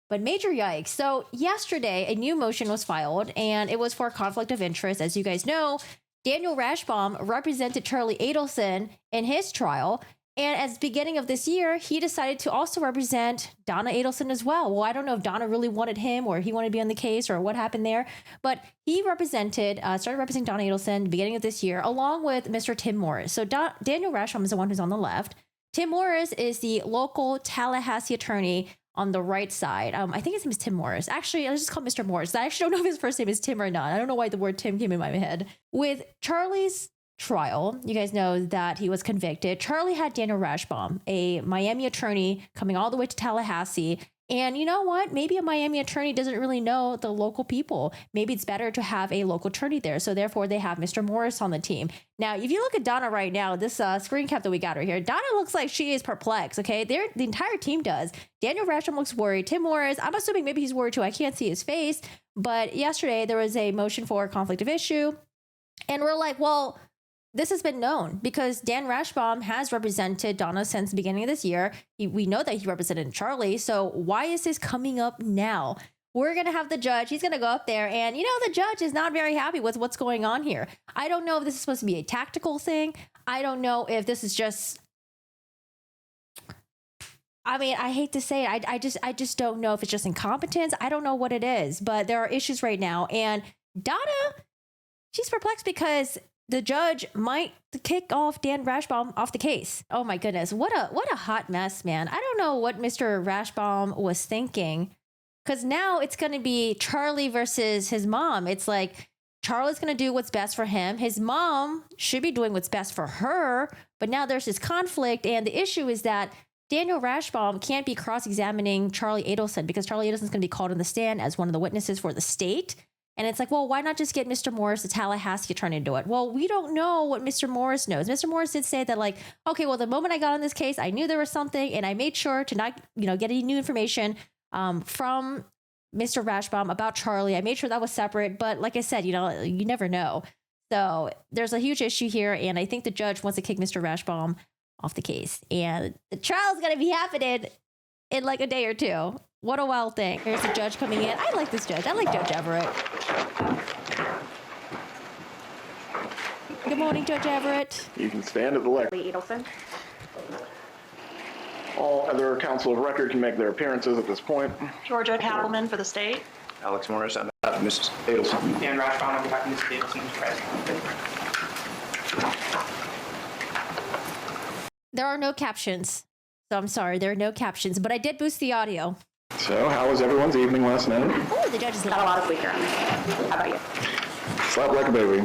but major yikes. So yesterday, a new motion was filed, and it was for conflict of interest. As you guys know, Daniel Rashbaum represented Charlie Adelson in his trial. And at the beginning of this year, he decided to also represent Donna Adelson as well. Well, I don't know if Donna really wanted him or he wanted to be on the case or what happened there. But he started representing Donna Adelson at the beginning of this year, along with Mr. Tim Morris. So Daniel Rashbaum is the one who's on the left. Tim Morris is the local Tallahassee attorney on the right side. I think his name is Tim Morris. Actually, let's just call him Mr. Morris. I actually don't know if his first name is Tim or not. I don't know why the word Tim came in my head. With Charlie's trial, you guys know that he was convicted. Charlie had Daniel Rashbaum, a Miami attorney, coming all the way to Tallahassee. And you know what? Maybe a Miami attorney doesn't really know the local people. Maybe it's better to have a local attorney there. So therefore, they have Mr. Morris on the team. Now, if you look at Donna right now, this screen cap that we got right here, Donna looks like she is perplexed, okay? The entire team does. Daniel Rashbaum looks worried. Tim Morris, I'm assuming maybe he's worried too. I can't see his face. But yesterday, there was a motion for conflict of issue. And we're like, well, this has been known because Dan Rashbaum has represented Donna since the beginning of this year. We know that he represented Charlie. So why is this coming up now? We're going to have the judge. He's going to go up there. And, the judge is not very happy with what's going on here. I don't know if this is supposed to be a tactical thing. I don't know if this is just... I mean, I hate to say it. I just don't know if it's just incompetence. I don't know what it is. But there are issues right now. And Donna, she's perplexed because the judge might kick off Dan Rashbaum off the case. Oh my goodness. What a hot mess, man. I don't know what Mr. Rashbaum was thinking, because now it's going to be Charlie versus his mom. It's like Charlie's going to do what's best for him. His mom should be doing what's best for her. But now there's this conflict. And the issue is that Daniel Rashbaum can't be cross-examining Charlie Adelson because Charlie Adelson's going to be called in the stand as one of the witnesses for the state. And it's like, well, why not just get Mr. Morris, the Tallahassee attorney, to do it? Well, we don't know what Mr. Morris knows. Mr. Morris did say that, like, okay, well, the moment I got on this case, I knew there was something, and I made sure to not, get any new information from Mr. Rashbaum about Charlie. I made sure that was separate. But like I said, you never know. So there's a huge issue here, and I think the judge wants to kick Mr. Rashbaum off the case. And the trial's going to be happening in like a day or two. What a wild thing. Here's the judge coming in. I like this judge. I like Judge Everett. Good morning, Judge Everett. You can stand at the lectern. Adelson. All other counsel of record can make their appearances at this point. Georgia Kappelman for the state. Alex Morris on behalf of Mrs. Adelson. Dan Rashbaum on behalf of Mrs. Adelson, Mr. President. There are no captions. So I'm sorry, there are no captions, but I did boost the audio. So, how was everyone's evening last night? Oh, the judge is Got a lot of sleep here. How about you? Slept like a baby.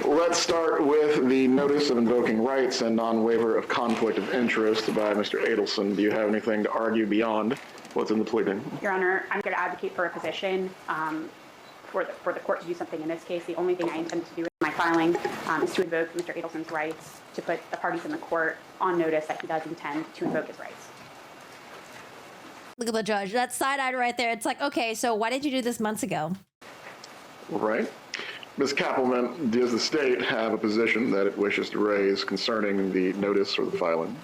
Let's start with the notice of invoking rights and non-waiver of conflict of interest by Mr. Adelson. Do you have anything to argue beyond what's in the pleading? Your Honor, I'm going to advocate for a position for the court to do something in this case. The only thing I intend to do in my filing is to invoke Mr. Adelson's rights, to put the parties in the court on notice that he does intend to invoke his rights. Look at the judge. That's side-eyed right there. It's like, okay, so why did you do this months ago? Right. Ms. Kappelman, does the state have a position that it wishes to raise concerning the notice or the filing?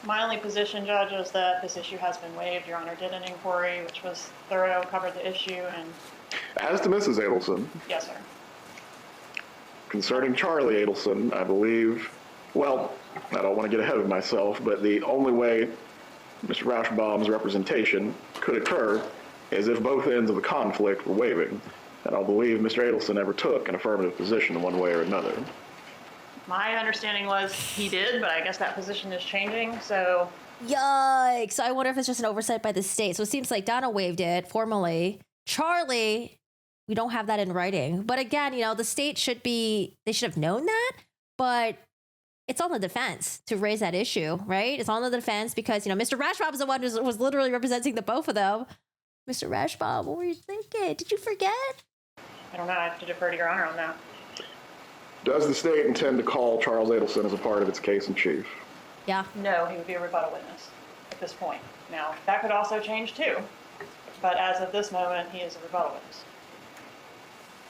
My only position, Judge, is that this issue has been waived. Your Honor did an inquiry, which was thorough, covered the issue, and... As to Mrs. Adelson. Yes, sir. Concerning Charlie Adelson, I believe, well, I don't want to get ahead of myself, but the only way Mr. Rashbaum's representation could occur is if both ends of the conflict were waiving. And I believe Mr. Adelson never took an affirmative position in one way or another. My understanding was he did, but I guess that position is changing, so... Yikes. So I wonder if it's just an oversight by the state. So it seems like Donna waived it formally. Charlie, we don't have that in writing. But again, the state they should have known that, but it's on the defense to raise that issue, right? It's on the defense because, Mr. Rashbaum is the one who was literally representing the both of them. Mr. Rashbaum, what were you thinking? Did you forget? I don't know. I have to defer to Your Honor on that. Does the state intend to call Charles Adelson as a part of its case in chief? Yeah. No, he would be a rebuttal witness at this point. Now, that could also change too, but as of this moment, he is a rebuttal witness.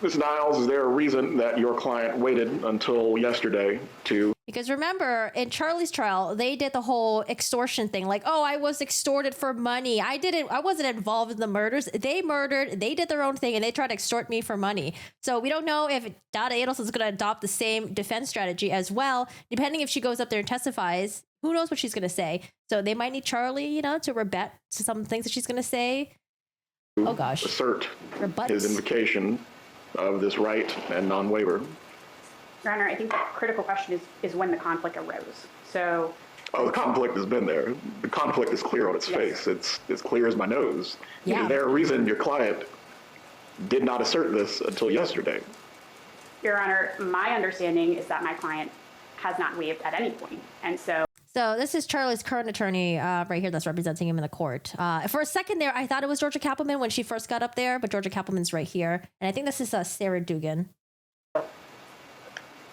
Ms. Niles, is there a reason that your client waited until yesterday to? Because remember, in Charlie's trial, they did the whole extortion thing. Like, oh, I was extorted for money. I wasn't involved in the murders. They murdered, they did their own thing, and they tried to extort me for money. So we don't know if Donna Adelson is going to adopt the same defense strategy as well. Depending if she goes up there and testifies, who knows what she's going to say. So they might need Charlie, to rebut to some things that she's going to say. Oh, gosh. Assert Rebut. his invocation of this right and non-waiver. Your Honor, I think the critical question is when the conflict arose. So. Oh, the conflict has been there. The conflict is clear on its Yes. face. It's clear as my nose. Yeah. Is there a reason your client did not assert this until yesterday? Your Honor, my understanding is that my client has not waived at any point. And so. So this is Charlie's current attorney right here that's representing him in the court. For a second there, I thought it was Georgia Kappelman when she first got up there, but Georgia Kappelman's right here. And I think this is Sarah Dugan.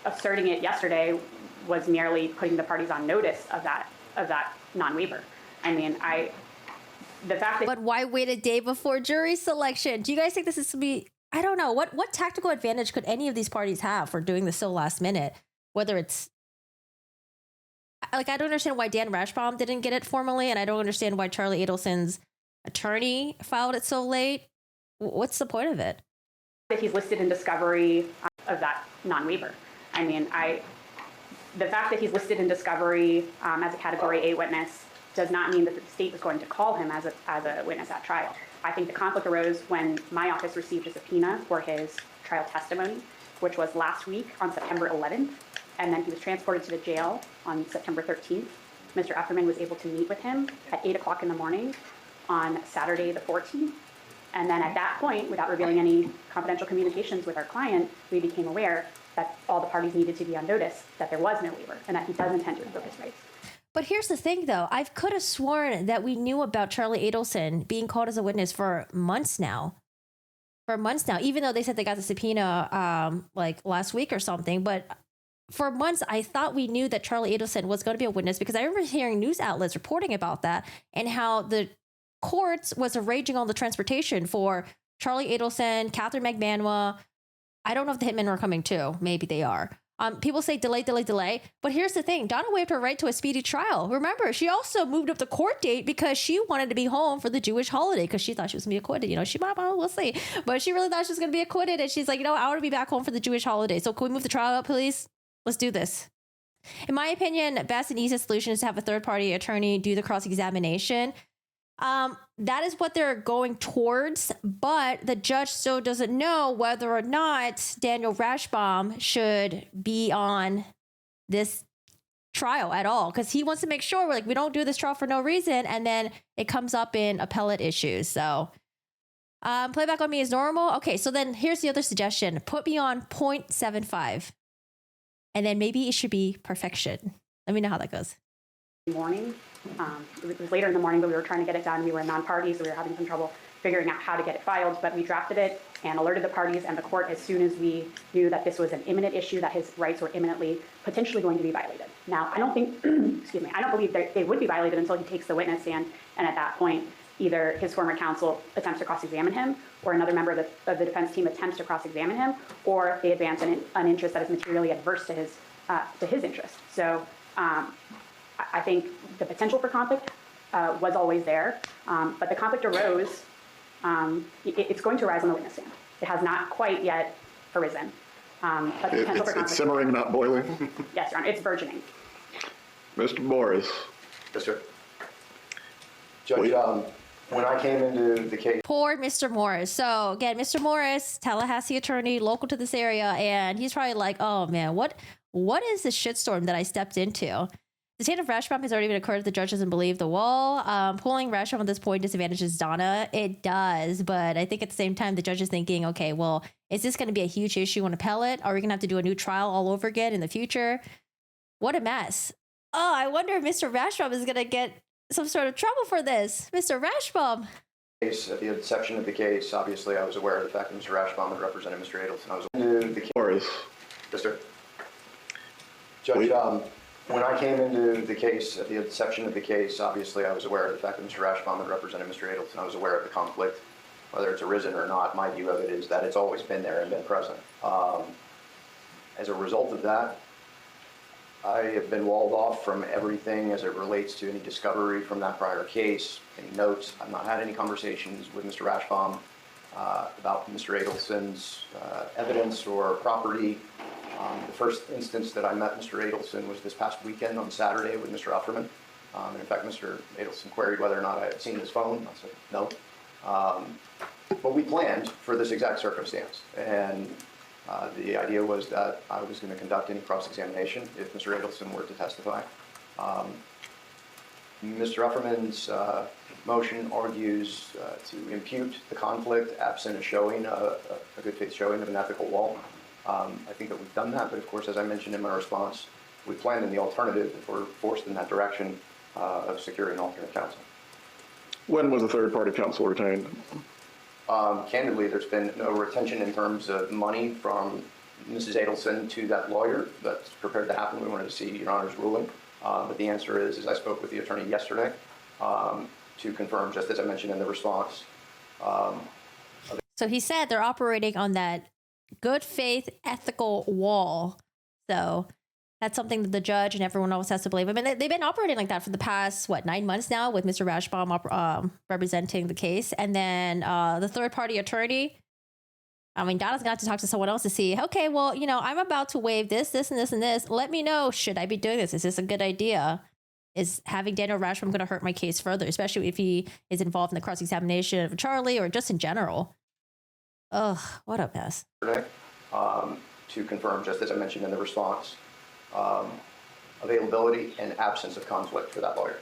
Asserting it yesterday was merely putting the parties on notice of that non-waiver. I mean, the fact that. But why wait a day before jury selection? Do you guys think this is to be, I don't know, what tactical advantage could any of these parties have for doing this so last minute? Whether it's, like, I don't understand why Dan Rashbaum didn't get it formally, and I don't understand why Charlie Adelson's attorney filed it so late. What's the point of it? That he's listed in discovery of that non-waiver. I mean, the fact that he's listed in discovery as a Category A witness does not mean that the state was going to call him as a witness at trial. I think the conflict arose when my office received a subpoena for his trial testimony, which was last week on September 11th, and then he was transported to the jail on September 13th. Mr. Efferman was able to meet with him at 8 o'clock in the morning on Saturday the 14th. And then at that point, without revealing any confidential communications with our client, we became aware that all the parties needed to be on notice that there was no waiver and that he does intend to invoke his rights. But here's the thing, though. I could have sworn that we knew about Charlie Adelson being called as a witness for months now. Even though they said they got the subpoena like last week or something. But for months, I thought we knew that Charlie Adelson was going to be a witness because I remember hearing news outlets reporting about that and how the courts was arranging all the transportation for Charlie Adelson, Catherine McManua. I don't know if the hitmen were coming too. Maybe they are. People say delay. But here's the thing. Donna waived her right to a speedy trial. Remember, she also moved up the court date because she wanted to be home for the Jewish holiday because she thought she was going to be acquitted. She might, we'll see. But she really thought she was going to be acquitted. And she's like, I want to be back home for the Jewish holiday. So can we move the trial up, please? Let's do this. In my opinion, best and easiest solution is to have a third-party attorney do the cross-examination. That is what they're going towards, but the judge still doesn't know whether or not Daniel Rashbaum should be on this trial at all, because he wants to make sure we don't do this trial for no reason, and then it comes up in appellate issues. So playback on me is normal. Okay, so then here's the other suggestion. Put me on 0.75, and then maybe it should be perfection. Let me know how that goes. Morning. It was later in the morning, but we were trying to get it done. We were non-party, so we were having some trouble figuring out how to get it filed, but we drafted it and alerted the parties and the court as soon as we knew that this was an imminent issue, that his rights were imminently, potentially going to be violated. Now, I don't think, I don't believe that they would be violated until he takes the witness stand, and at that point, either his former counsel attempts to cross-examine him, or another member of the defense team attempts to cross-examine him, or they advance an interest that is materially adverse to his interest. So, I think the potential for conflict was always there, but the conflict arose. It's going to arise on the witness stand. It has not quite yet arisen. But the potential for conflict. It's simmering, not boiling. Yes, Your Honor, it's burgeoning. Mr. Morris. Yes, sir. Judge, when I came into the case. Poor Mr. Morris. So again, Mr. Morris, Tallahassee attorney, local to this area, and he's probably like, oh man, what is this shitstorm that I stepped into? The state of Rashbaum has already been occurred. The judge doesn't believe the wall. Pulling Rashbaum at this point disadvantages Donna. It does, but I think at the same time, the judge is thinking, okay, well, is this going to be a huge issue on appellate? Are we going to have to do a new trial all over again in the future? What a mess. Oh, I wonder if Mr. Rashbaum is going to get some sort of trouble for this. Mr. Rashbaum. At the inception of the case, obviously, I was aware of the fact that Mr. Rashbaum had represented Mr. Adelson. I was into the case. Morris. Yes, sir. Judge, when I came into the case, at the inception of the case, obviously I was aware of the fact that Mr. Rashbaum had represented Mr. Adelson. I was aware of the conflict whether it's arisen or not, my view of it is that it's always been there and been present. As a result of that, I have been walled off from everything as it relates to any discovery from that prior case, any notes. I've not had any conversations with Mr. Rashbaum about Mr. Adelson's evidence or property. The first instance that I met Mr. Adelson was this past weekend on Saturday with Mr. Ufferman. And in fact, Mr. Adelson queried whether or not I had seen his phone. I said, no. But we planned for this exact circumstance. And the idea was that I was going to conduct any cross-examination if Mr. Adelson were to testify. Mr. Ufferman's motion argues to impute the conflict absent a showing, a good faith showing of an ethical wall. I think that we've done that, but of course, as I mentioned in my response, we planned in the alternative if we're forced in that direction of securing alternate counsel. When was the third-party counsel retained? Candidly, there's been no retention in terms of money from Mrs. Adelson to that lawyer. That's prepared to happen. We wanted to see Your Honor's ruling. But the answer is I spoke with the attorney yesterday to confirm, just as I mentioned in the response. So he said they're operating on that good faith ethical wall. So that's something that the judge and everyone else has to believe. I mean, they've been operating like that for the past, 9 months now with Mr. Rashbaum representing the case. And then the third party attorney, I mean, Donna's going to have to talk to someone else to see, okay, well, I'm about to waive this, and this, and this. Let me know, should I be doing this? Is this a good idea? Is having Daniel Rashbaum going to hurt my case further, especially if he is involved in the cross-examination of Charlie or just in general? Ugh, what a mess. To confirm, just as I mentioned in the response, availability and absence of conflict for that lawyer.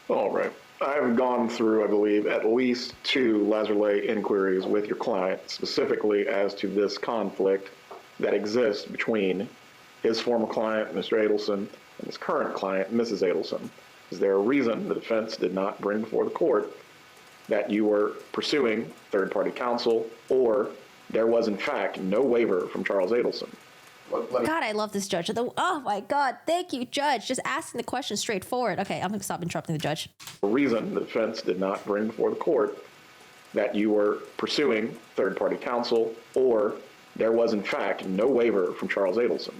All right. I've gone through, I believe, at least 2 Lazarlet inquiries with your client, specifically as to this conflict that exists between his former client, Mr. Adelson, and his current client, Mrs. Adelson. Is there a reason the defense did not bring before the court that you were pursuing third-party counsel, or there was, in fact, no waiver from Charles Adelson? God, I love this judge. Oh my God, thank you, judge. Just asking the question straightforward. Okay, I'm going to stop interrupting the judge. The reason the defense did not bring before the court that you were pursuing third-party counsel, or there was, in fact, no waiver from Charles Adelson.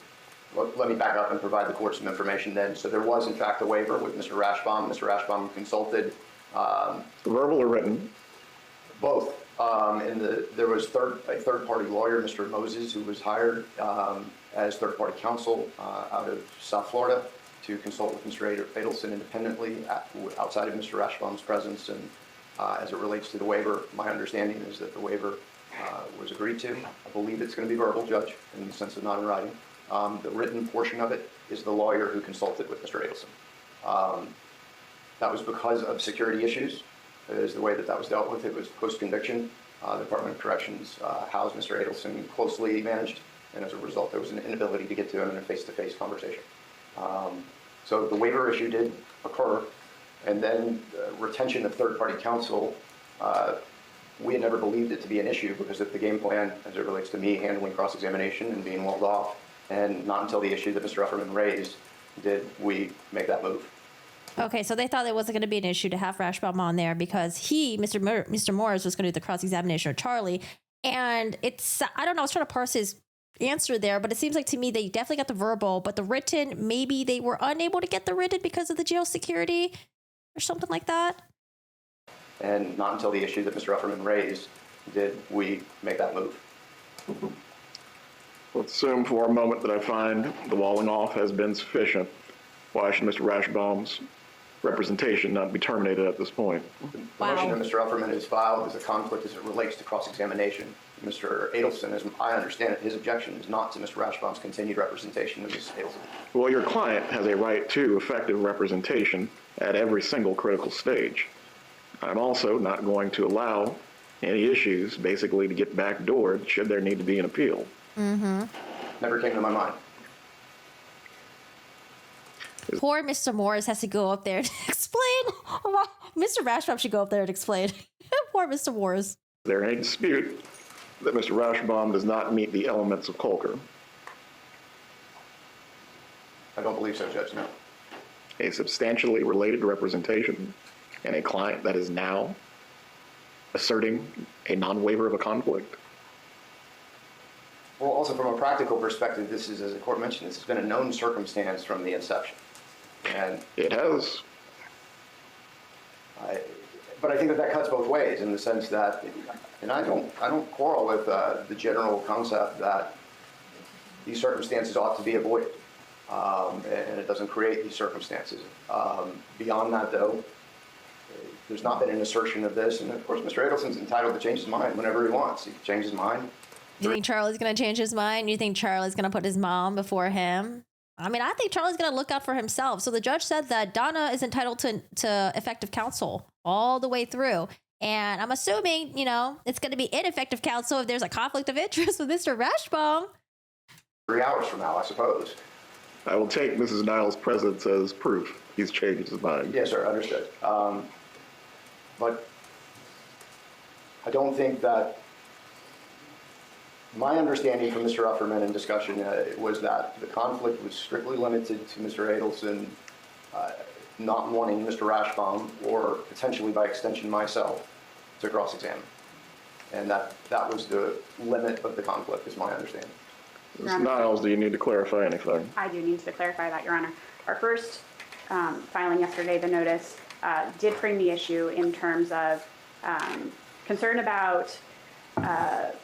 Let me back up and provide the court some information then. So there was, in fact, a waiver with Mr. Rashbaum. Mr. Rashbaum consulted. Verbal or written? Both. There was a third-party lawyer, Mr. Moses, who was hired as third-party counsel out of South Florida to consult with Mr. Adelson independently outside of Mr. Rashbaum's presence. And as it relates to the waiver, my understanding is that the waiver was agreed to. I believe it's going to be verbal, Judge, in the sense of not in writing. The written portion of it is the lawyer who consulted with Mr. Adelson. That was because of security issues. Is the way that was dealt with. It was post-conviction. The Department of Corrections housed Mr. Adelson closely managed, and as a result, there was an inability to get to him in a face-to-face conversation. So the waiver issue did occur, and then retention of third-party counsel, we had never believed it to be an issue because of the game plan as it relates to me handling cross-examination and being walled off, and not until the issue that Mr. Ufferman raised did we make that move. Okay, so they thought it wasn't going to be an issue to have Rashbaum on there because Mr. Morris was going to do the cross-examination of Charlie. And I don't know, I was trying to parse his answer there, but it seems like to me they definitely got the verbal, but the written, maybe they were unable to get the written because of the jail security or something like that. And not until the issue that Mr. Ufferman raised did we make that move. Let's assume for a moment that I find the walling off has been sufficient. Why should Mr. Rashbaum's representation not be terminated at this point? The motion that Mr. Ufferman has filed is a conflict as it relates to cross-examination. Mr. Adelson, as I understand it, his objection is not to Mr. Rashbaum's continued representation of Mrs. Adelson. Well, your client has a right to effective representation at every single critical stage. I'm also not going to allow any issues basically to get backdoored should there need to be an appeal. Mm-hmm. Never came to my mind. Poor Mr. Morris has to go up there and explain. Mr. Rashbaum should go up there and explain. Poor Mr. Morris. Is there any dispute that Mr. Rashbaum does not meet the elements of Colker? I don't believe so, Judge, no. A substantially related representation and a client that is now asserting a non-waiver of a conflict? Well, also from a practical perspective, this is, as the court mentioned, this has been a known circumstance from the inception. And It has. but I think that cuts both ways in the sense that, and I don't quarrel with the general concept that these circumstances ought to be avoided, and it doesn't create these circumstances. Beyond that, though, there's not been an assertion of this, and of course, Mr. Adelson's entitled to change his mind whenever he wants. He can change his mind. You think Charlie's going to change his mind? You think Charlie's going to put his mom before him? I mean, I think Charlie's going to look out for himself. So the judge said that Donna is entitled to effective counsel all the way through. And I'm assuming, you know, it's going to be ineffective counsel if there's a conflict of interest with Mr. Rashbaum. 3 hours from now, I suppose. I will take Mrs. Niles' presence as proof he's changed his mind. Yes, sir, understood. But I don't think that my understanding from Mr. Ufferman in discussion was that the conflict was strictly limited to Mr. Adelson not wanting Mr. Rashbaum, or potentially by extension myself, to cross-examine. And that was the limit of the conflict, is my understanding. Ms. Niles, do you need to clarify anything? I do need to clarify that, Your Honor. Our first filing yesterday, the notice, did frame the issue in terms of concern about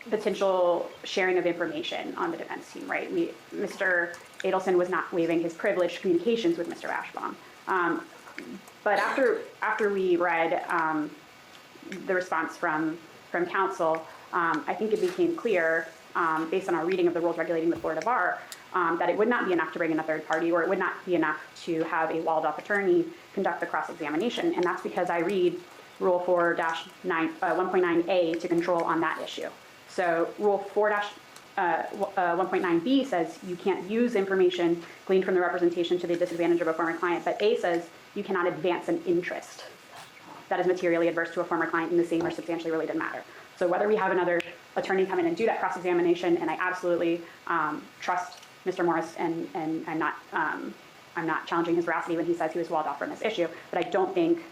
potential sharing of information on the defense team, right? Mr. Adelson was not waiving his privileged communications with Mr. Rashbaum. But after we read the response from counsel, I think it became clear, based on our reading of the rules regulating the Florida Bar, that it would not be enough to bring in a third party, or it would not be enough to have a walled-off attorney conduct the cross-examination. And that's because I read Rule 4-1.9A to control on that issue. So Rule 4-1.9B says you can't use information gleaned from the representation to the disadvantage of a former client, but A says you cannot advance an interest that is materially adverse to a former client in the same or substantially related matter. So whether we have another attorney come in and do that cross-examination, and I absolutely trust Mr. Morris, and I'm not challenging his veracity when he says he was walled off from this issue, but I don't think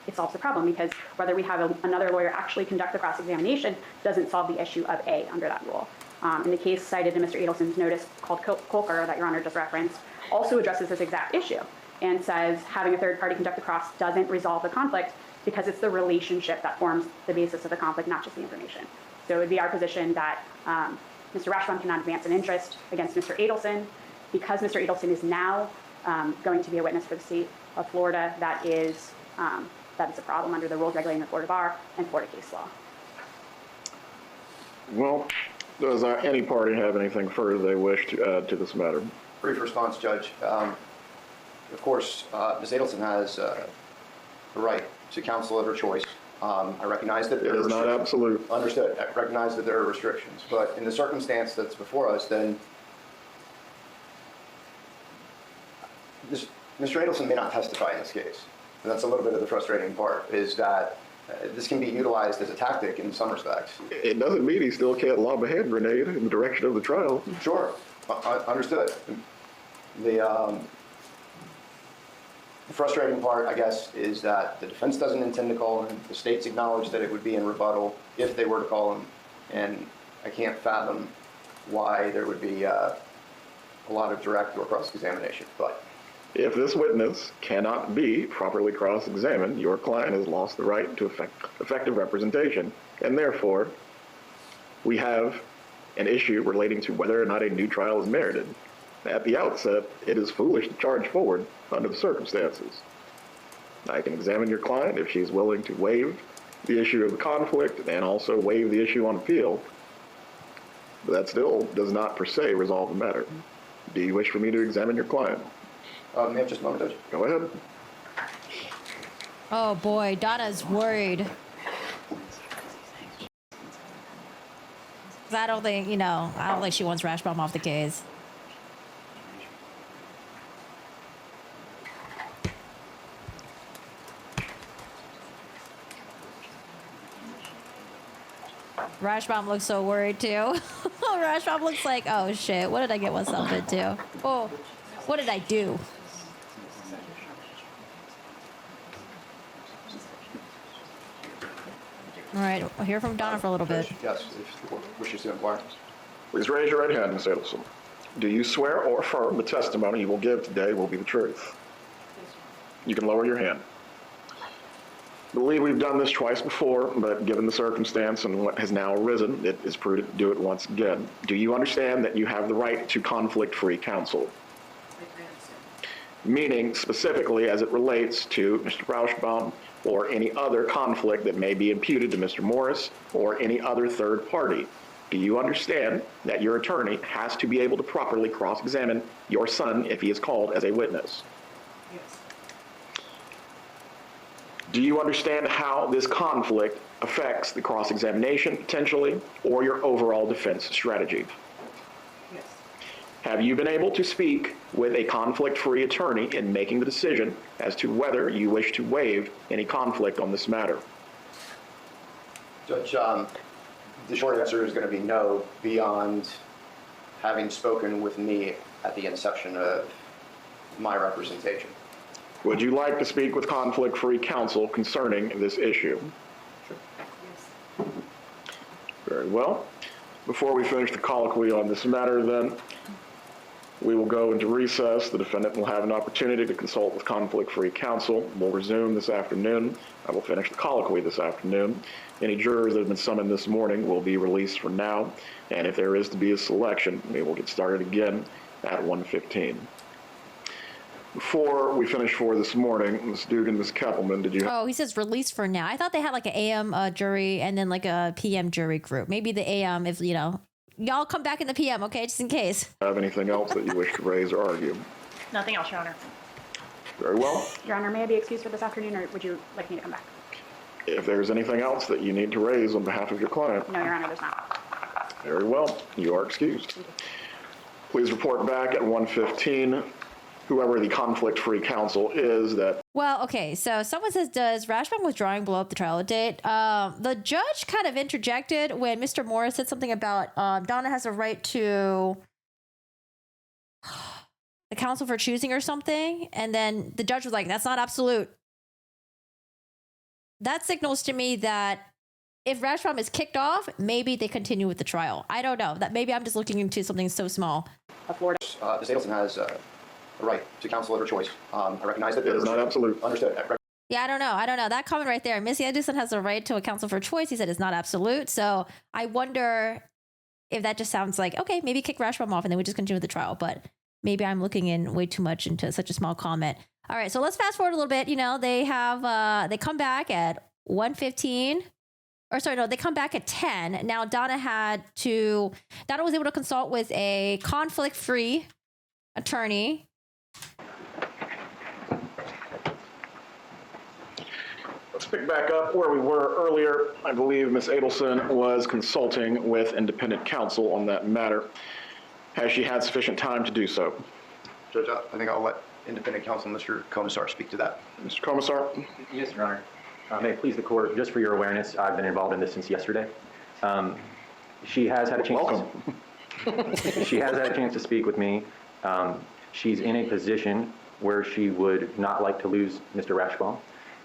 it solves the problem, because whether we have another lawyer actually conduct the cross-examination doesn't solve the issue of A under that rule. In the case cited in Mr. Adelson's notice called Colker that Your Honor just referenced, also addresses this exact issue and says having a third party conduct the cross doesn't resolve the conflict, because it's the relationship that forms the basis of the conflict, not just the information. So it would be our position that Mr. Rashbaum cannot advance an interest against Mr. Adelson. Because Mr. Adelson is now going to be a witness for the state of Florida, that is a problem under the rules regulating the Florida Bar and Florida case law. Well, does any party have anything further they wish to add to this matter? Brief response, Judge. Of course, Ms. Adelson has the right to counsel of her choice. I recognize that there It is not absolute. Understood. I recognize that there are restrictions, but in the circumstance that's before us, then Mr. Adelson may not testify in this case. And that's a little bit of the frustrating part, is that this can be utilized as a tactic in some respects. It doesn't mean he still can't lob a hand grenade in the direction of the trial. Sure, understood. The frustrating part, I guess, is that the defense doesn't intend to call him. The state's acknowledged that it would be in rebuttal if they were to call him, and I can't fathom why there would be a lot of direct or cross-examination. But if this witness cannot be properly cross-examined, your client has lost the right to effective representation, and therefore, we have an issue relating to whether or not a new trial is merited. At the outset, it is foolish to charge forward under the circumstances. I can examine your client if she's willing to waive the issue of the conflict and also waive the issue on appeal, but that still does not per se resolve the matter. Do you wish for me to examine your client? may I have just a moment, Judge? Go ahead. Oh boy, Donna's worried. I don't think she wants Rashbaum off the case. Rashbaum looks so worried too. Rashbaum looks like, oh shit, what did I get myself into? Oh, what did I do? All right, we'll hear from Donna for a little bit. Yes, if the court wishes to inquire. Please raise your right hand, Ms. Adelson. Do you swear or affirm the testimony you will give today will be the truth? You can lower your hand. I believe we've done this twice before, but given the circumstance and what has now arisen, it is prudent to do it once again. Do you understand that you have the right to conflict-free counsel? Meaning specifically as it relates to Mr. Rashbaum or any other conflict that may be imputed to Mr. Morris or any other third party. Do you understand that your attorney has to be able to properly cross-examine your son if he is called as a witness? Yes. Do you understand how this conflict affects the cross-examination potentially or your overall defense strategy? Yes. Have you been able to speak with a conflict-free attorney in making the decision as to whether you wish to waive any conflict on this matter? Judge, the short answer is going to be no, beyond having spoken with me at the inception of my representation. Would you like to speak with conflict-free counsel concerning this issue? Yes. Very well. Before we finish the colloquy on this matter, then, we will go into recess. The defendant will have an opportunity to consult with conflict-free counsel. We'll resume this afternoon. I will finish the colloquy this afternoon. Any jurors that have been summoned this morning will be released for now, and if there is to be a selection, we will get started again at 1:15. Before we finish for this morning, Ms. Dugan, Ms. Keppelman, did you Oh, he says release for now. I thought they had like an AM jury and then like a PM jury group. Maybe the AM, if you know, y'all come back in the PM, okay, just in case. have anything else that you wish to raise or argue? Nothing else, Your Honor. Very well. Your Honor, may I be excused for this afternoon, or would you like me to come back? If there's anything else that you need to raise on behalf of your client, No, Your Honor, there's not. very well, you are excused. Please report back at 1:15, whoever the conflict-free counsel is that. Well, okay, so someone says, does Rashbaum withdrawing blow up the trial date? The judge kind of interjected when Mr. Morris said something about Donna has a right to the counsel for choosing or something, and then the judge was like, that's not absolute. That signals to me that if Rashbaum is kicked off, maybe they continue with the trial. I don't know. That maybe I'm just looking into something so small. Florida. Ms. Adelson has a right to counsel of her choice. I recognize that It is not absolute. Understood. Yeah, I don't know. That comment right there. Missy Edison has a right to a counsel for choice. He said it's not absolute. So I wonder if that just sounds like, okay, maybe kick Rashbaum off and then we just continue with the trial. But maybe I'm looking in way too much into such a small comment. All right, so let's fast forward a little bit. You know, they come back at 1:15. Or sorry, no, they come back at 10. Now Donna was able to consult with a conflict-free attorney. Let's pick back up where we were earlier. I believe Ms. Adelson was consulting with independent counsel on that matter. Has she had sufficient time to do so? Judge, I think I'll let independent counsel, Mr. Commissar, speak to that. Mr. Commissar? Yes, Your Honor. May it please the court, just for your awareness, I've been involved in this since yesterday. She has had a chance. Welcome. She has had a chance to speak with me. She's in a position where she would not like to lose Mr. Rashbaum.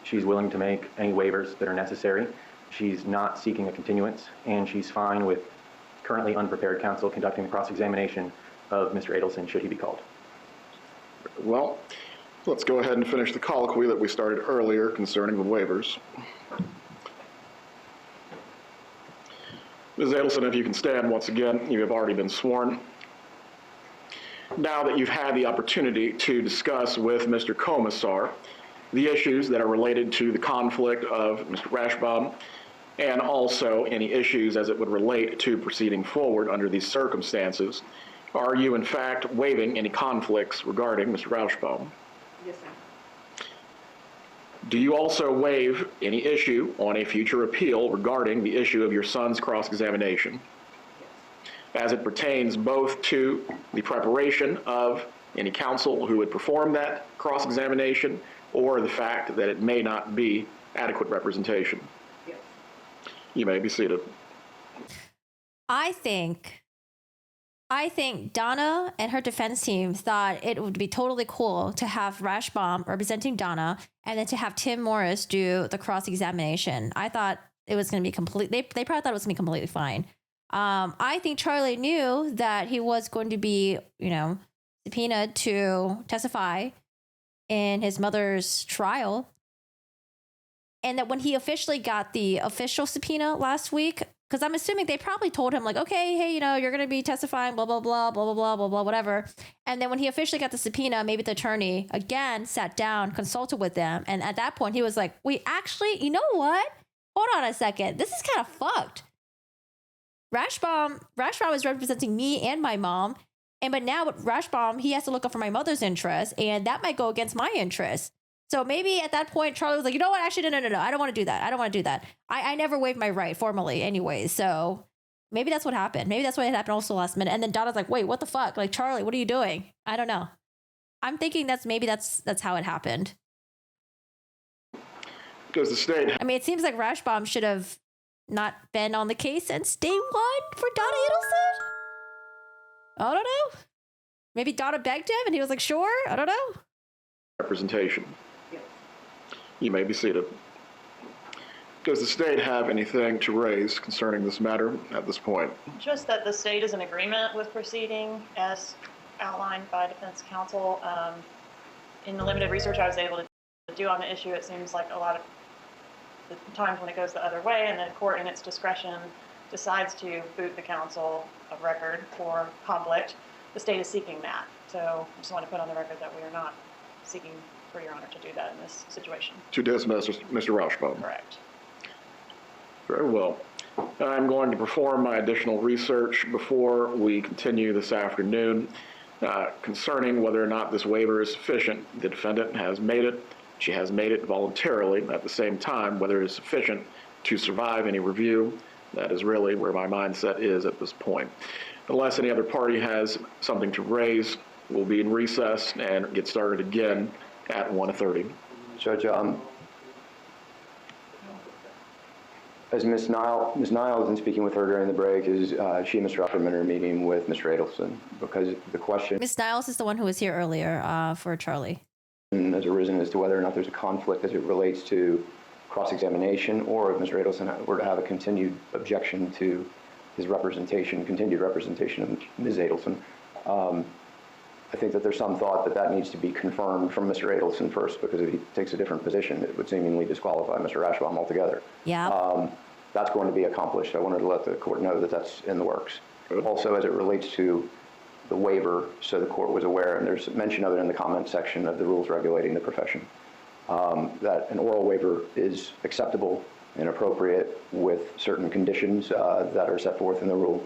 She's willing to make any waivers that are necessary. She's not seeking a continuance, and she's fine with currently unprepared counsel conducting the cross-examination of Mr. Adelson should he be called. Well, let's go ahead and finish the colloquy that we started earlier concerning the waivers. Ms. Adelson, if you can stand once again, you have already been sworn. Now that you've had the opportunity to discuss with Mr. Commissar the issues that are related to the conflict of Mr. Rashbaum and also any issues as it would relate to proceeding forward under these circumstances, are you in fact waiving any conflicts regarding Mr. Rashbaum? Yes, sir. Do you also waive any issue on a future appeal regarding the issue of your son's cross-examination, as it pertains both to the preparation of any counsel who would perform that cross-examination or the fact that it may not be adequate representation? Yes. You may be seated. I think Donna and her defense team thought it would be totally cool to have Rashbaum representing Donna and then to have Tim Morris do the cross-examination. I thought it was going to be complete. They probably thought it was going to be completely fine. I think Charlie knew that he was going to be, subpoenaed to testify in his mother's trial. And that when he officially got the official subpoena last week, because I'm assuming they probably told him, like, okay, hey, you're going to be testifying, blah, blah, blah, blah, blah, blah, blah, blah, whatever. And then when he officially got the subpoena, maybe the attorney, again, sat down, consulted with them. And at that point, he was like, wait, actually, you know what? Hold on a second. This is kind of fucked. Rashbaum is representing me and my mom. But now with Rashbaum, he has to look up for my mother's interest. And that might go against my interest. So maybe at that point, Charlie was like, you know what? Actually, no. I don't want to do that. I never waived my right formally anyway. So maybe that's what happened. Maybe that's what happened also last minute. And then Donna's like, wait, what the fuck? Like, Charlie, what are you doing? I don't know. I'm thinking that's how it happened. Does the state... I mean, it seems like Rashbaum should have not been on the case since day one for Donna Adelson. I don't know. Maybe Donna begged him and he was like, sure. I don't know. Representation. You may be seated. Does the state have anything to raise concerning this matter at this point? Just that the state is in agreement with proceeding as outlined by defense counsel. In the limited research I was able to do on the issue, it seems like a lot of the times when it goes the other way and the court in its discretion decides to boot the counsel of record for conflict, the state is seeking that. So I just want to put on the record that we are not seeking for Your Honor to do that in this situation. To dismiss Mr. Rashbaum. Correct. Very well. I'm going to perform my additional research before we continue this afternoon concerning whether or not this waiver is sufficient. The defendant has made it. She has made it voluntarily. At the same time, whether it is sufficient to survive any review, that is really where my mindset is at this point. Unless any other party has something to raise, we'll be in recess and get started again at 1:30. Judge, as Ms. Niles, in speaking with her during the break, is she and Mr. Upperman are meeting with Mr. Adelson because the question... Ms. Niles is the one who was here earlier for Charlie. ...has arisen as to whether or not there's a conflict as it relates to cross-examination or if Mr. Adelson were to have a continued objection to his continued representation of Ms. Adelson. I think that there's some thought that that needs to be confirmed from Mr. Adelson first, because if he takes a different position, it would seemingly disqualify Mr. Rashbaum altogether. Yeah. That's going to be accomplished. I wanted to let the court know that that's in the works. Also, as it relates to the waiver, so the court was aware, and there's mention of it in the comment section of the rules regulating the profession, that an oral waiver is acceptable and appropriate with certain conditions that are set forth in the rule.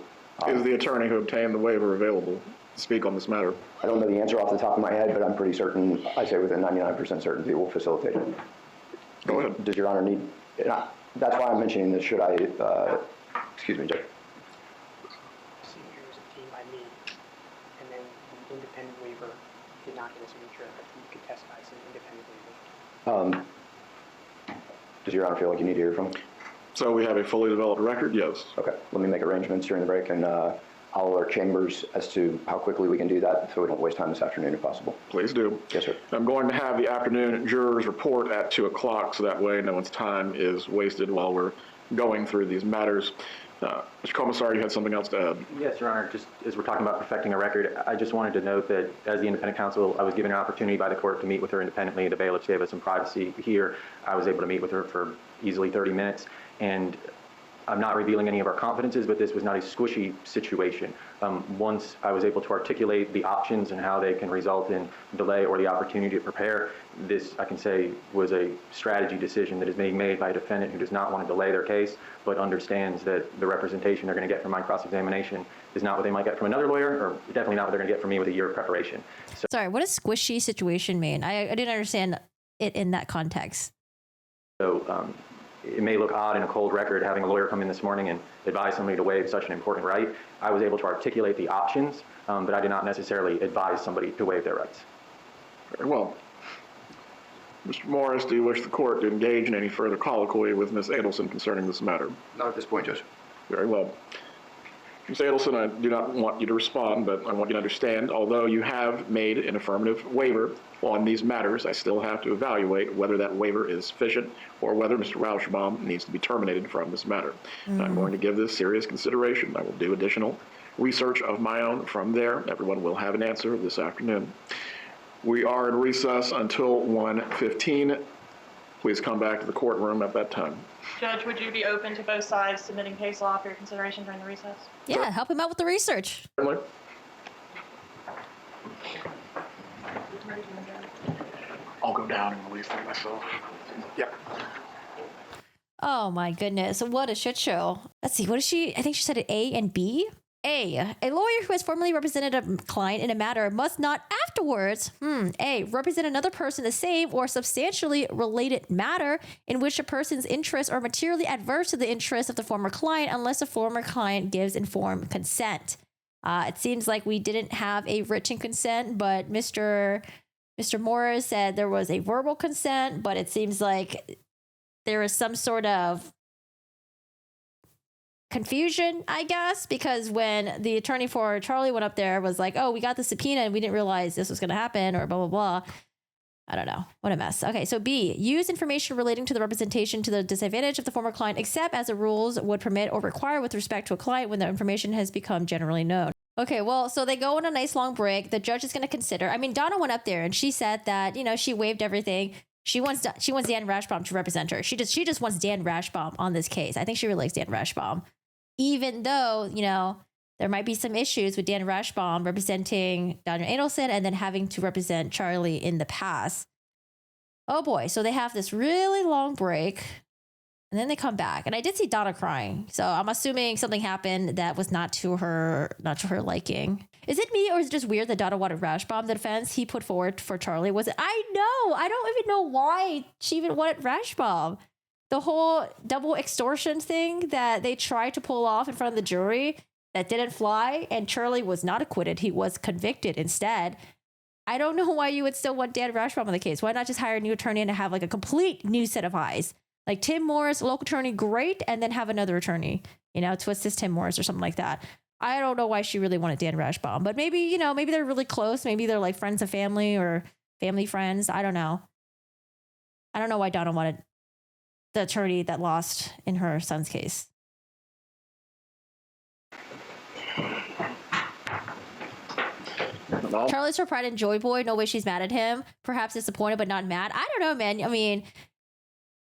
Is the attorney who obtained the waiver available to speak on this matter? I don't know the answer off the top of my head, but I'm pretty certain, I say within 99% certainty, will facilitate it. Go ahead. Does Your Honor need... That's why I'm mentioning this. Should I... excuse me, Judge. Signature was obtained by me, and then the independent waiver did not get a signature, but you could testify as an independent waiver. Does Your Honor feel like you need to hear from him? So we have a fully developed record? Yes. Okay. Let me make arrangements during the break, and I'll alert chambers as to how quickly we can do that so we don't waste time this afternoon if possible. Please do. Yes, sir. I'm going to have the afternoon jurors report at 2 o'clock, so that way no one's time is wasted while we're going through these matters. Mr. Commissar, you had something else to add? Yes, Your Honor. Just as we're talking about perfecting a record, I just wanted to note that as the independent counsel, I was given an opportunity by the court to meet with her independently. The bailiffs gave us some privacy here. I was able to meet with her for easily 30 minutes, and I'm not revealing any of our confidences, but this was not a squishy situation. Once I was able to articulate the options and how they can result in delay or the opportunity to prepare, this, I can say, was a strategy decision that is being made by a defendant who does not want to delay their case, but understands that the representation they're going to get from my cross-examination is not what they might get from another lawyer, or definitely not what they're going to get from me with a year of preparation. So, sorry, what does squishy situation mean? I didn't understand it in that context. So, it may look odd in a cold record having a lawyer come in this morning and advise somebody to waive such an important right. I was able to articulate the options, but I did not necessarily advise somebody to waive their rights. Very well. Mr. Morris, do you wish the court to engage in any further colloquy with Ms. Adelson concerning this matter? Not at this point, Judge. Very well. Ms. Adelson, I do not want you to respond, but I want you to understand, although you have made an affirmative waiver on these matters, I still have to evaluate whether that waiver is sufficient or whether Mr. Rashbaum needs to be terminated from this matter. And I'm going to give this serious consideration. I will do additional research of my own from there. Everyone will have an answer this afternoon. We are in recess until 1:15. Please come back to the courtroom at that time. Judge, would you be open to both sides submitting case law for your consideration during the recess? Yeah, help him out with the research. Certainly. I'll go down and release them myself. Yep. Oh my goodness, what a shit show. Let's see, what is she? I think she said it A and B. A lawyer who has formerly represented a client in a matter must not afterwards, A, represent another person in the same or substantially related matter in which a person's interests are materially adverse to the interests of the former client unless the former client gives informed consent. It seems like we didn't have a written consent, but Mr. Morris said there was a verbal consent, but it seems like there is some sort of confusion, I guess, because when the attorney for Charlie went up there was like, oh, we got the subpoena and we didn't realize this was going to happen or blah, blah, blah. I don't know. What a mess. Okay, so B, use information relating to the representation to the disadvantage of the former client except as the rules would permit or require with respect to a client when the information has become generally known. Okay, well, so they go on a nice long break. The judge is going to consider. I mean, Donna went up there and she said that, she waived everything. She wants Dan Rashbaum to represent her. She just wants Dan Rashbaum on this case. I think she really likes Dan Rashbaum. Even though, there might be some issues with Dan Rashbaum representing Donna Adelson and then having to represent Charlie in the past. Oh boy. So they have this really long break and then they come back. And I did see Donna crying. So I'm assuming something happened that was not to her liking. Is it me or is it just weird that Donna wanted Rashbaum? The defense he put forward for Charlie was it? I know. I don't even know why she even wanted Rashbaum. The whole double extortion thing that they tried to pull off in front of the jury that didn't fly, and Charlie was not acquitted. He was convicted instead. I don't know why you would still want Dan Rashbaum on the case. Why not just hire a new attorney and have like a complete new set of eyes? Like Tim Morris, local attorney, great, and then have another attorney, to assist Tim Morris or something like that. I don't know why she really wanted Dan Rashbaum, but maybe, maybe they're really close. Maybe they're like friends of family or family friends. I don't know. I don't know why Donna wanted the attorney that lost in her son's case. No. Charlie's her pride and joy boy. No way she's mad at him. Perhaps disappointed, but not mad. I don't know, man. I mean,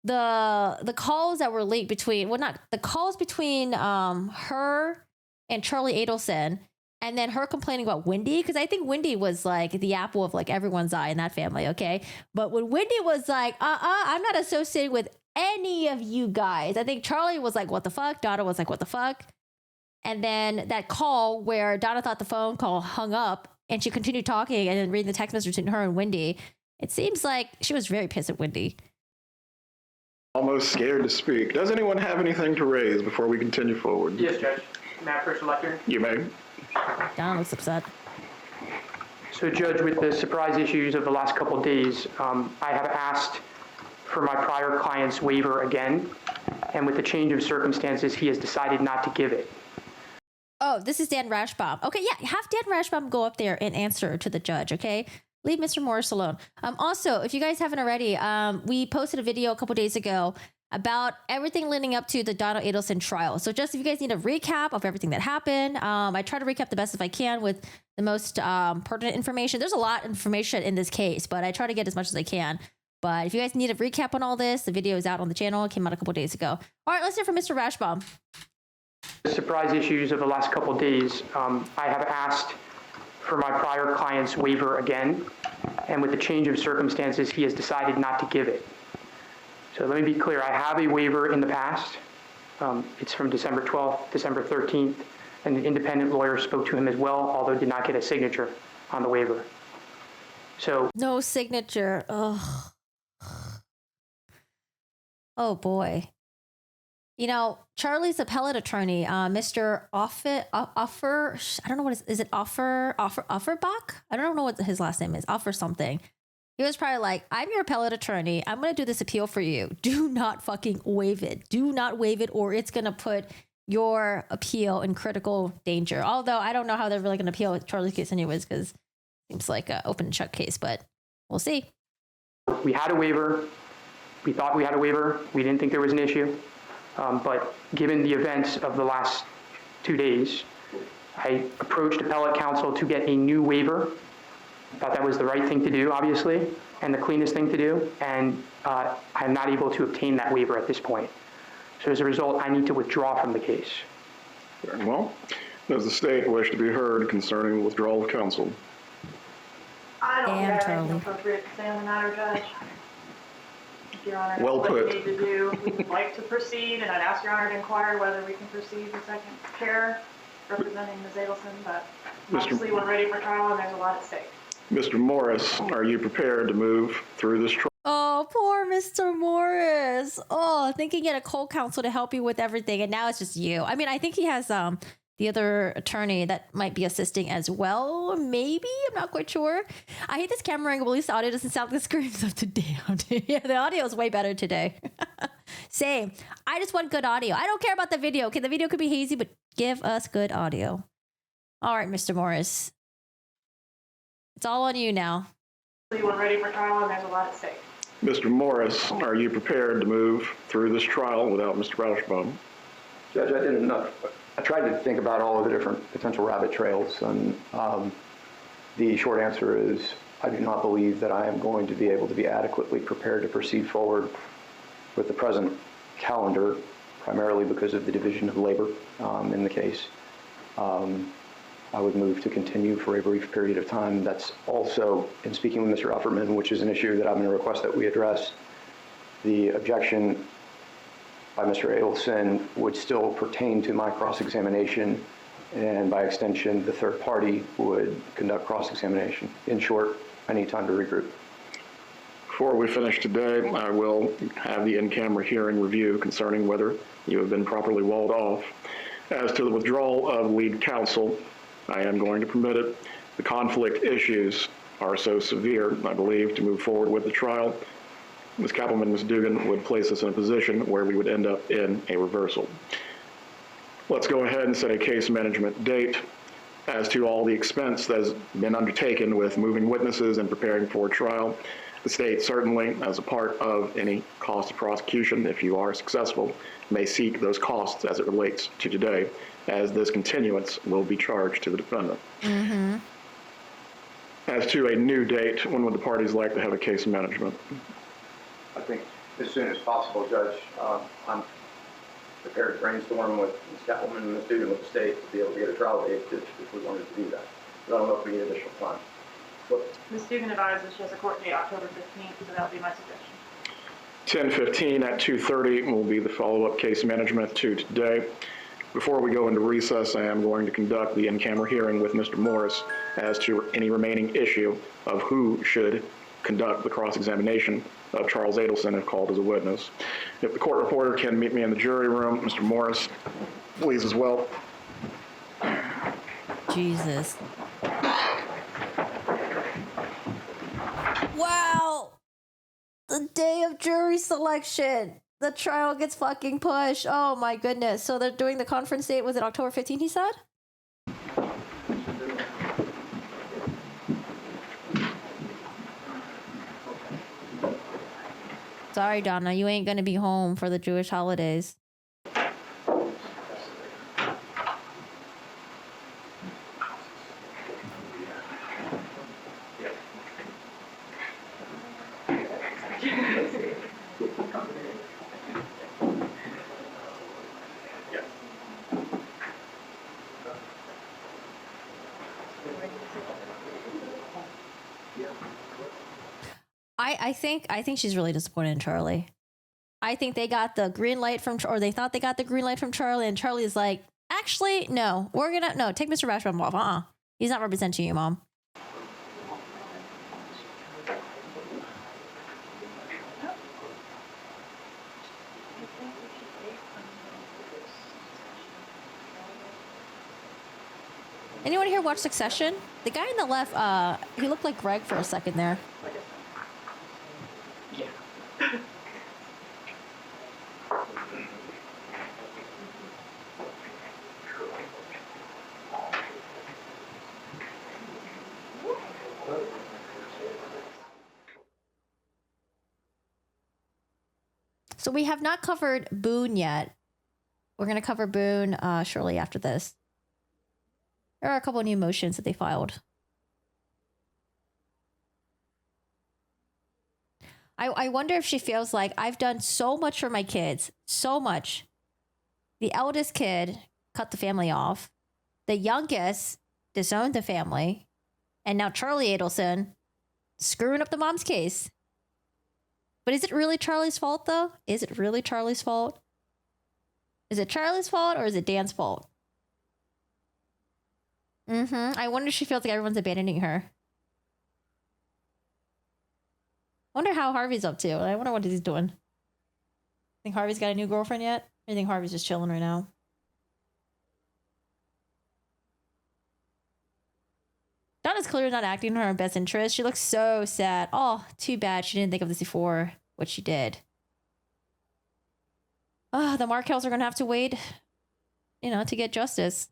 the calls that were leaked between, the calls between her and Charlie Adelson, and then her complaining about Wendy, because I think Wendy was like the apple of like everyone's eye in that family, okay? But when Wendy was like, I'm not associated with any of you guys. I think Charlie was like, what the fuck? Donna was like, what the fuck? And then that call where Donna thought the phone call hung up and she continued talking and then reading the text message between her and Wendy, it seems like she was very pissed at Wendy. Almost scared to speak. Does anyone have anything to raise before we continue forward? Yes, Judge. Matt, first lecture. You may. Donna looks upset. So, Judge, with the surprise issues of the last couple of days, I have asked for my prior client's waiver again, and with the change of circumstances, he has decided not to give it. Oh, this is Dan Rashbaum. Okay, yeah, have Dan Rashbaum go up there and answer to the judge, okay? Leave Mr. Morris alone. Also, if you guys haven't already, we posted a video a couple days ago about everything leading up to the Donna Adelson trial. So just if you guys need a recap of everything that happened, I try to recap the best if I can with the most pertinent information. There's a lot of information in this case, but I try to get as much as I can. But if you guys need a recap on all this, the video is out on the channel. It came out a couple days ago. All right, let's hear from Mr. Rashbaum. The surprise issues of the last couple of days, I have asked for my prior client's waiver again, and with the change of circumstances, he has decided not to give it. So let me be clear, I have a waiver in the past. It's from December 12th, December 13th, and an independent lawyer spoke to him as well, although did not get a signature on the waiver. So no signature. Ugh. Oh boy. Charlie's appellate attorney, Mr. Offer, I don't know what is it Offerbach? I don't know what his last name is. Offer something. He was probably like, I'm your appellate attorney. I'm going to do this appeal for you. Do not fucking waive it. Do not waive it or it's going to put your appeal in critical danger. Although I don't know how they're really going to appeal Charlie's case anyways, because it seems like an open and shut case, but we'll see. We had a waiver. We thought we had a waiver. We didn't think there was an issue. But given the events of the last 2 days, I approached appellate counsel to get a new waiver. Thought that was the right thing to do, obviously, and the cleanest thing to do. And I'm not able to obtain that waiver at this point. So as a result, I need to withdraw from the case. Very well. Does the state wish to be heard concerning the withdrawal of counsel? I don't Damn, think Charlie. anything appropriate to say on the matter, Judge. If Your Honor, Well what put. we need to do, we would like to proceed, and I'd ask Your Honor to inquire whether we can proceed with second chair representing Ms. Adelson, but obviously we're ready for trial and there's a lot at stake. Mr. Morris, are you prepared to move through this trial? Oh, poor Mr. Morris. Oh, thinking he had a co-counsel to help you with everything, and now it's just you. I mean, I think he has the other attorney that might be assisting as well. Maybe, I'm not quite sure. I hate this camera angle, but at least the audio doesn't sound like the screams of today. Yeah, the audio is way better today. Same. I just want good audio. I don't care about the video. Okay, the video could be hazy, but give us good audio. All right, Mr. Morris. It's all on you now. We're ready for trial and there's a lot at stake. Mr. Morris, are you prepared to move through this trial without Mr. Rashbaum? Judge, I tried to think about all of the different potential rabbit trails, and the short answer is I do not believe that I am going to be able to be adequately prepared to proceed forward with the present calendar, primarily because of the division of labor in the case. I would move to continue for a brief period of time. That's also, in speaking with Mr. Ufferman, which is an issue that I'm going to request that we address, the objection by Mr. Adelson would still pertain to my cross-examination, and by extension, the third party would conduct cross-examination. In short, I need time to regroup. Before we finish today, I will have the in-camera hearing review concerning whether you have been properly walled off. As to the withdrawal of lead counsel, I am going to permit it. The conflict issues are so severe, I believe, to move forward with the trial. Ms. Kappelman, Ms. Dugan would place us in a position where we would end up in a reversal. Let's go ahead and set a case management date. As to all the expense that has been undertaken with moving witnesses and preparing for trial, the state certainly, as a part of any cost of prosecution, if you are successful, may seek those costs as it relates to today, as this continuance will be charged to the defendant. Mm-hmm. As to a new date, when would the parties like to have a case management? I think as soon as possible, Judge. I'm prepared to brainstorm with Ms. Kappelman and Ms. Dugan with the state to be able to get a trial date if we wanted to do that. But I don't know if we need additional time. Ms. Dugan advises she has a court date October 15th, so that would be my suggestion. 10:15 at 2:30 will be the follow-up case management to today. Before we go into recess, I am going to conduct the in-camera hearing with Mr. Morris as to any remaining issue of who should conduct the cross-examination of Charles Adelson if called as a witness. If the court reporter can meet me in the jury room, Mr. Morris, please as well. Jesus. Wow. The day of jury selection. The trial gets fucking pushed. Oh my goodness. So they're doing the conference date. Was it October 15th, he said? Sorry, Donna. You ain't gonna be home for the Jewish holidays. I think she's really disappointed in Charlie. I think they got the green light from, or they thought they got the green light from Charlie, and Charlie is like, actually, no, take Mr. Rashbaum off. He's not representing you, Mom. Anyone here watch Succession? The guy on the left, he looked like Greg for a second there. So we have not covered Boone yet. We're going to cover Boone shortly after this. There are a couple of new motions that they filed. I wonder if she feels like I've done so much for my kids, so much. The eldest kid cut the family off. The youngest disowned the family. And now Charlie Adelson screwing up the mom's case. But is it really Charlie's fault, though? Is it really Charlie's fault? Is it Charlie's fault or is it Dan's fault? I wonder if she feels like everyone's abandoning her. I wonder how Harvey's up to. I wonder what he's doing. Think Harvey's got a new girlfriend yet? Or you think Harvey's just chilling right now? Donna's clearly not acting in her own best interest. She looks so sad. Oh, too bad she didn't think of this before what she did. Oh, the Markells are going to have to wait, to get justice.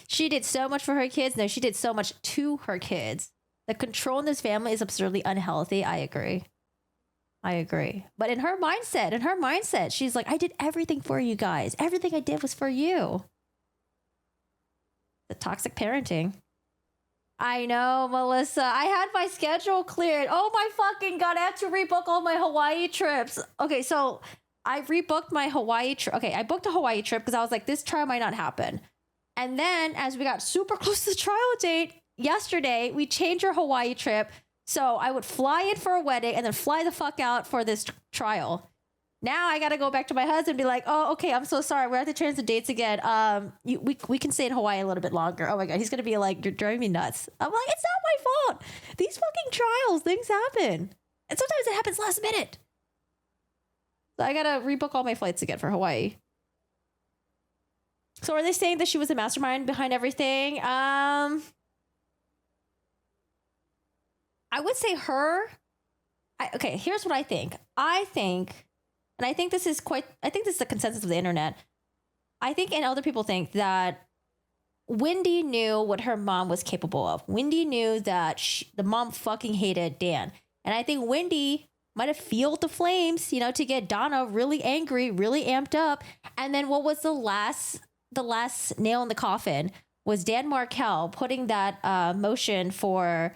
She did so much for her kids. No, she did so much to her kids. The control in this family is absurdly unhealthy. I agree. But in her mindset, she's like, I did everything for you guys. Everything I did was for you. The toxic parenting. I know, Melissa. I had my schedule cleared. Oh my fucking God. I had to rebook all my Hawaii trips. Okay, so I rebooked my Hawaii trip. Okay, I booked a Hawaii trip because I was like, this trial might not happen. And then as we got super close to the trial date yesterday, we changed our Hawaii trip. So I would fly in for a wedding and then fly the fuck out for this trial. Now I got to go back to my husband and be like, oh, okay, I'm so sorry. We have to change the dates again. We can stay in Hawaii a little bit longer. Oh my God, he's going to be like, you're driving me nuts. I'm like, it's not my fault. These fucking trials, things happen. And sometimes it happens last minute. So I got to rebook all my flights again for Hawaii. So are they saying that she was the mastermind behind everything? I would say her. Okay, here's what I think. I think this is the consensus of the internet. I think, and other people think, that Wendy knew what her mom was capable of. Wendy knew that the mom fucking hated Dan. And I think Wendy might have fueled the flames, to get Donna really angry, really amped up. And then what was the last nail in the coffin was Dan Markel putting that motion for,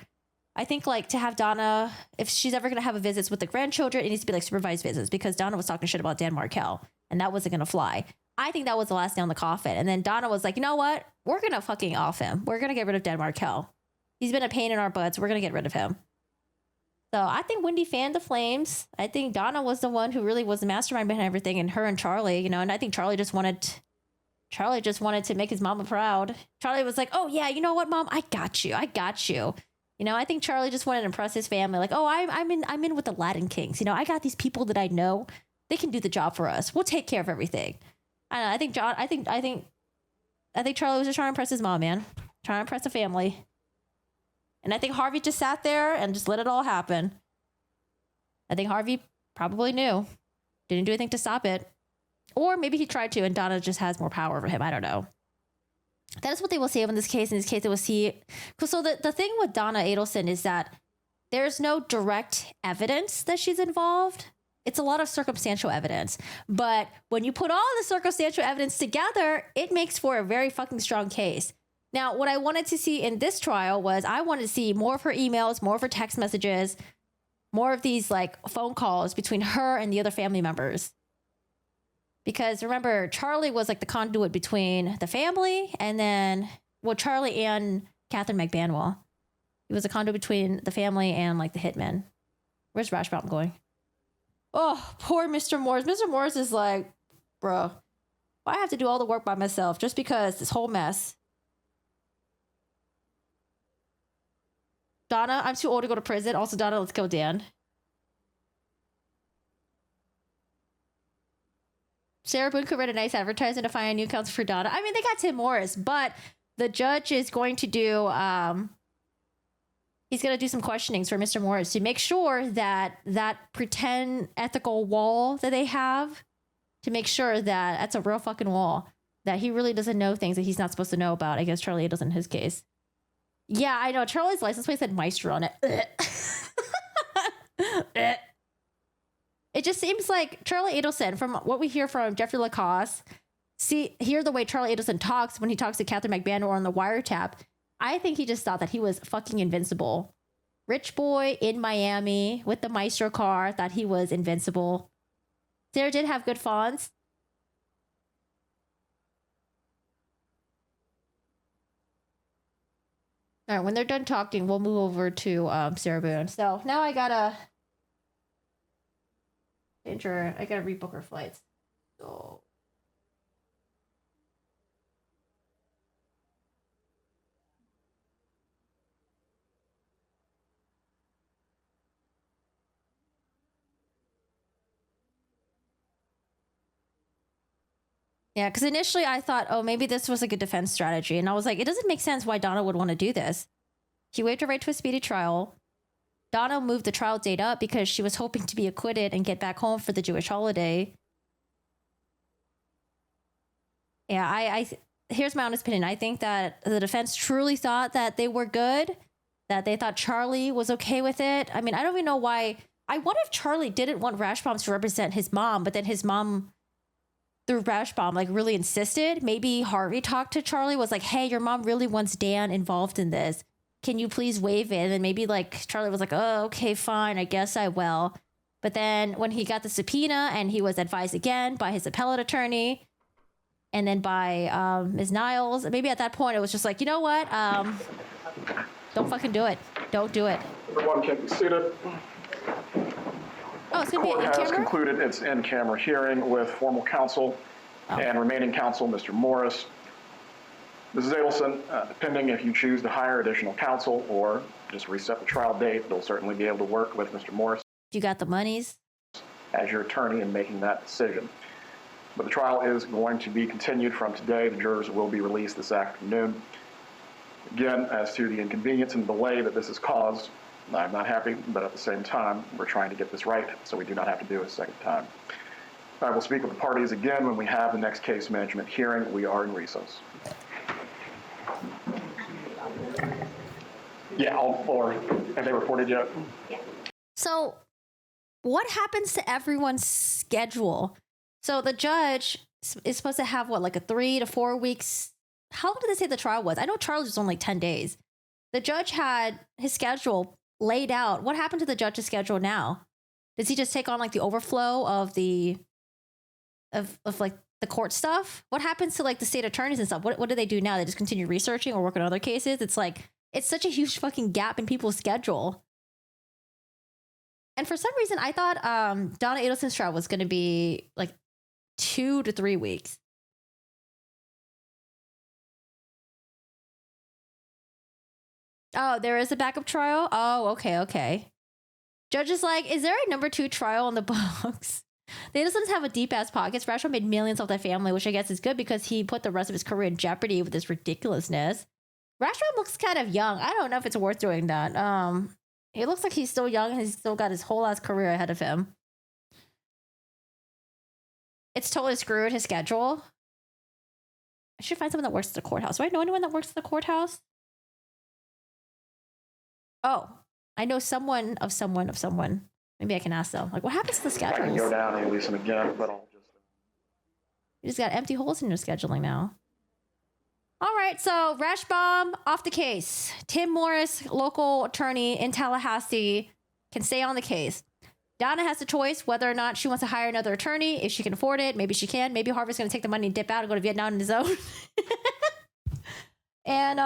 I think, like, to have Donna, if she's ever going to have a visits with the grandchildren, it needs to be like supervised visits, because Donna was talking shit about Dan Markel and that wasn't going to fly. I think that was the last nail in the coffin. And then Donna was like, you know what? We're going to fucking off him. We're going to get rid of Dan Markel. He's been a pain in our butts. We're going to get rid of him. So I think Wendy fanned the flames. I think Donna was the one who really was the mastermind behind everything, and her and Charlie, and I think Charlie just wanted to make his mama proud. Charlie was like, oh yeah, you know what, Mom? I got you. I think Charlie just wanted to impress his family. Like, oh, I'm in with the Latin Kings. I got these people that I know. They can do the job for us. We'll take care of everything. I think Charlie was just trying to impress his mom, man. Trying to impress the family. And I think Harvey just sat there and just let it all happen. I think Harvey probably knew. Didn't do anything to stop it. Or maybe he tried to, and Donna just has more power over him. I don't know. That is what they will say in this case. In this case, they will see. So the thing with Donna Adelson is that there's no direct evidence that she's involved. It's a lot of circumstantial evidence. But when you put all the circumstantial evidence together, it makes for a very fucking strong case. Now, what I wanted to see in this trial was I wanted to see more of her emails, more of her text messages, more of these like phone calls between her and the other family members. Because remember, Charlie was like the conduit between the family and then, Charlie and Catherine McBanwell. He was a conduit between the family and like the hitmen. Where's Rashbaum going? Oh, poor Mr. Morris. Mr. Morris is like, bro, I have to do all the work by myself just because this whole mess. Donna, I'm too old to go to prison. Also, Donna, let's kill Dan. Sarah Boone could write a nice advertisement to find a new counsel for Donna. I mean, they got Tim Morris, but the judge is going to do, he's going to do some questionings for Mr. Morris to make sure that that pretend ethical wall that they have, to make sure that that's a real fucking wall, that he really doesn't know things that he's not supposed to know about. I guess Charlie Adelson in his case. Yeah, I know. Charlie's license plate said Meister on it. It just seems like Charlie Adelson, from what we hear from Jeffrey Lacoste, hear the way Charlie Adelson talks when he talks to Catherine McBann or on the wiretap. I think he just thought that he was fucking invincible. Rich boy in Miami with the Maestro car, thought he was invincible. Sarah did have good fonts. All right, when they're done talking, we'll move over to Sarah Boone. So now I gotta rebook her flights. So yeah, because initially I thought, oh, maybe this was like a defense strategy. And I was like, it doesn't make sense why Donna would want to do this. She waived her right to a speedy trial. Donna moved the trial date up because she was hoping to be acquitted and get back home for the Jewish holiday. Yeah, here's my honest opinion. I think that the defense truly thought that they were good, that they thought Charlie was okay with it. I mean, I don't even know why. I wonder if Charlie didn't want Rashbaum to represent his mom, but then his mom, through Rashbaum, like really insisted. Maybe Harvey talked to Charlie, was like, hey, your mom really wants Dan involved in this. Can you please waive it? And maybe like Charlie was like, oh, okay, fine, I guess I will. But then when he got the subpoena and he was advised again by his appellate attorney and then by Ms. Niles, maybe at that point it was just like, you know what? Don't fucking do it. Don't do it. Everyone can be seated. Oh, it's The going to be court an has in-camera? concluded its in-camera hearing with formal counsel and remaining counsel, Mr. Morris. Mrs. Adelson, depending if you choose to hire additional counsel or just reset the trial date, you'll certainly be able to work with Mr. Morris You got the monies? as your attorney in making that decision. But the trial is going to be continued from today. The jurors will be released this afternoon. Again, as to the inconvenience and delay that this has caused, I'm not happy, but at the same time, we're trying to get this right so we do not have to do it a second time. I will speak with the parties again when we have the next case management hearing. We are in recess. Yeah, or have they reported yet? So what happens to everyone's schedule? So the judge is supposed to have what, like a 3 to 4 weeks? How long did they say the trial was? I know Charles was only like 10 days. The judge had his schedule laid out. What happened to the judge's schedule now? Does he just take on like the overflow of like the court stuff? What happens to like the state attorneys and stuff? What do they do now? They just continue researching or work on other cases? It's like, it's such a huge fucking gap in people's schedule. And for some reason, I thought Donna Adelson's trial was going to be like 2 to 3 weeks. Oh, there is a backup trial? Oh, okay. Judge is like, is there a number 2 trial in the books? The Adelsons have a deep-ass pockets. Rashbaum made millions off that family, which I guess is good because he put the rest of his career in jeopardy with this ridiculousness. Rashbaum looks kind of young. I don't know if it's worth doing that. He looks like he's still young and he's still got his whole ass career ahead of him. It's totally screwed his schedule. I should find someone that works at the courthouse. Do I know anyone that works at the courthouse? Oh, I know someone of someone. Maybe I can ask them. Like, what happens to the schedules? I can go down and listen again, but I'll just... You just got empty holes in your scheduling now. All right, so Rashbaum off the case. Tim Morris, local attorney in Tallahassee, can stay on the case. Donna has the choice whether or not she wants to hire another attorney. If she can afford it, maybe she can. Maybe Harvey's going to take the money and dip out and go to Vietnam on his own. And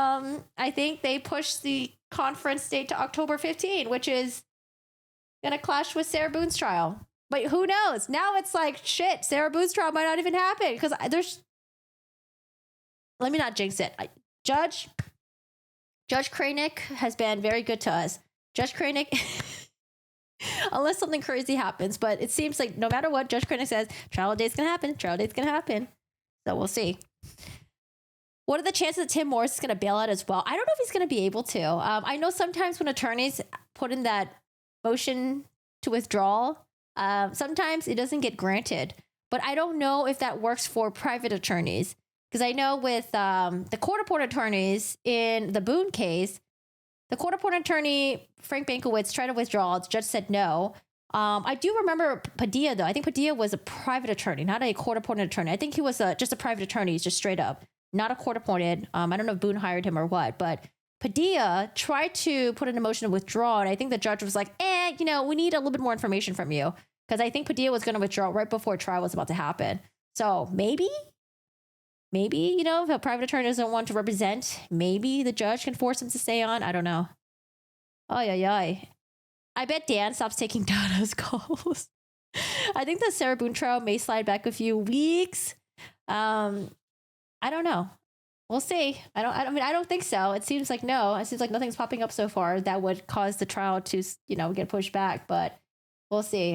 I think they pushed the conference date to October 15, which is going to clash with Sarah Boone's trial. But who knows? Now it's like, shit, Sarah Boone's trial might not even happen because there's... Let me not jinx it. Judge Kranick has been very good to us. Judge Kranick, unless something crazy happens, but it seems like no matter what, Judge Kranick says, trial date's going to happen. So we'll see. What are the chances that Tim Morris is going to bail out as well? I don't know if he's going to be able to. I know sometimes when attorneys put in that motion to withdraw, sometimes it doesn't get granted. But I don't know if that works for private attorneys. Because I know with the court-appointed attorneys in the Boone case, the court-appointed attorney, Frank Bankowitz, tried to withdraw. The judge said no. I do remember Padilla, though. I think Padilla was a private attorney, not a court-appointed attorney. I think he was just a private attorney, just straight up, not a court-appointed. I don't know if Boone hired him or what, but Padilla tried to put in a motion to withdraw, and I think the judge was like, we need a little bit more information from you, because I think Padilla was going to withdraw right before trial was about to happen. So maybe, if a private attorney doesn't want to represent, maybe the judge can force him to stay on. I don't know. Ay. I bet Dan stops taking Donna's calls. I think the Sarah Boone trial may slide back a few weeks. I don't know. We'll see. I don't think so. It seems like no. It seems like nothing's popping up so far that would cause the trial to, get pushed back, but we'll see.